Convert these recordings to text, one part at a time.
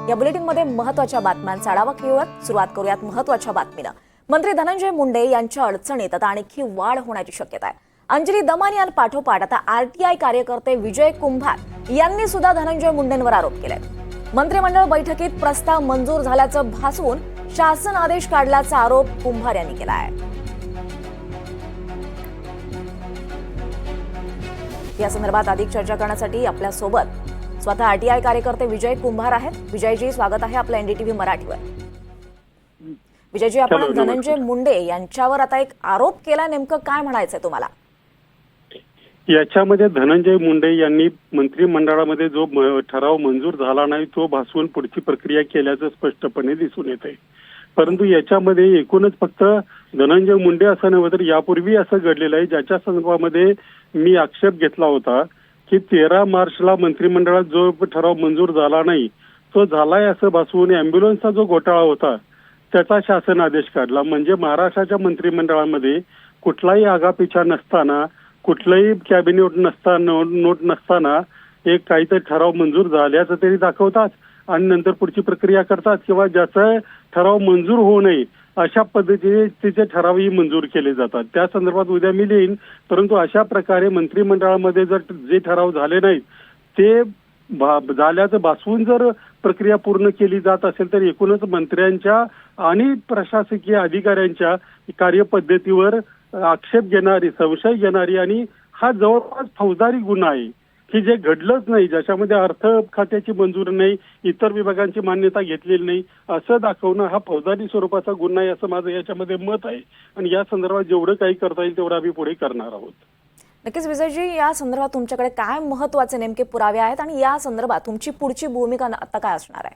या बुलेटिनमध्ये महत्त्वाच्या बातम्यांचा आढावा घेऊयात। सुरुवात करूयात महत्त्वाच्या बातमीनं। मंत्री धनंजय मुंडे यांच्या अडचणीत आता आणखी वाढ होण्याची शक्यता आहे। अंजली दमानियांपाठोपाठ आता आरटीआय कार्यकर्ते विजय कुंभार यांनी सुद्धा धनंजय मुंडेंवर आरोप केलाय। मंत्रिमंडळ बैठकीत प्रस्ताव मंजूर झाल्याचं भासवून शासन आदेश काढल्याचा आरोप कुंभार यांनी केला आहे। या संदर्भात अधिक चर्चा करण्यासाठी आपल्या सोबत स्वतः आरटीआय कार्यकर्ते विजय कुंभार आहेत। विजयजी, स्वागत आहे आपल्या एनडीटीव्ही मराठीवर। विजयजी, आपण धनंजय मुंडे यांच्यावर आता एक आरोप केला, नेमकं काय म्हणायचंय तुम्हाला? याच्यामध्ये धनंजय मुंडे यांनी मंत्रिमंडळामध्ये जो ठराव मंजूर झाला नाही तो भासवून पुढची प्रक्रिया केल्याचं स्पष्टपणे दिसून येते। परंतु याच्यामध्ये एकूणच फक्त धनंजय मुंडे असं नव्हे तर यापूर्वी असं घडलेलं आहे, ज्याच्या संदर्भामध्ये मी आक्षेप घेतला होता की 13 मार्चला मंत्रिमंडळात जो ठराव मंजूर झाला नाही तो झालाय असं भासवून अँब्युलन्सचा जो घोटाळा होता त्याचा शासन आदेश काढला। म्हणजे महाराष्ट्राच्या मंत्रिमंडळामध्ये कुठलाही आगापिछा नसताना, कुठलाही कॅबिनेट नोट नसताना एक काहीतरी ठराव मंजूर झाल्याचं तरी दाखवतात आणि नंतर पुढची प्रक्रिया करतात किंवा ज्याचा ठराव मंजूर होऊ नये अशा पद्धतीने तिचे ठरावही मंजूर केले जातात। त्या संदर्भात उद्या मी लिहीन। परंतु अशा प्रकारे मंत्रिमंडळामध्ये जर जे ठराव झाले नाहीत ते झाल्याचं भासवून जर प्रक्रिया पूर्ण केली जात असेल तर एकूणच मंत्र्यांच्या आणि प्रशासकीय अधिकाऱ्यांच्या कार्यपद्धतीवर आक्षेप घेणारी, संशय घेणारी आणि हा जवळपास फौजदारी गुन्हा आहे की जे घडलंच नाही, ज्याच्यामध्ये अर्थ खात्याची मंजुरी नाही, इतर विभागांची मान्यता घेतलेली नाही असं दाखवणं हा फौजदारी स्वरूपाचा गुन्हा आहे असं माझं याच्यामध्ये मत आहे। आणि या संदर्भात जेवढं काही करता येईल तेवढं आम्ही पुढे करणार आहोत। नक्कीच विजयजी, या संदर्भात तुमच्याकडे काय महत्त्वाचे नेमके पुरावे आहेत आणि या संदर्भात तुमची पुढची भूमिका आता काय असणार आहे?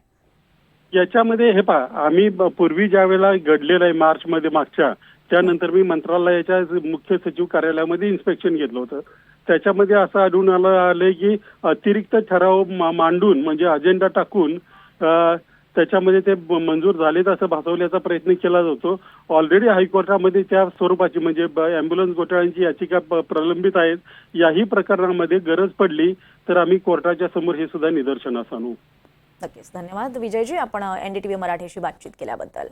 याच्यामध्ये हे पहा, आम्ही पूर्वी ज्या वेळेला घडलेलं आहे मार्चमध्ये मागच्या, त्यानंतर मी मंत्रालयाच्या मुख्य सचिव कार्यालयामध्ये इन्स्पेक्शन घेतलं होतं। त्याच्यामध्ये असं आढळून आलंय की अतिरिक्त ठराव मांडून म्हणजे अजेंडा टाकून त्याच्यामध्ये ते मंजूर झालेत असं भासवण्याचा प्रयत्न केला जातो। ऑलरेडी हायकोर्टामध्ये त्या स्वरूपाची म्हणजे अँब्युलन्स घोटाळ्यांची याचिका प्रलंबित आहेत। याही प्रकरणामध्ये गरज पडली तर आम्ही कोर्टाच्या समोर हे सुद्धा निदर्शनास आणू। नक्कीच, धन्यवाद विजयजी, आपण एनडीटीव्ही मराठीशी बातचीत केल्याबद्दल।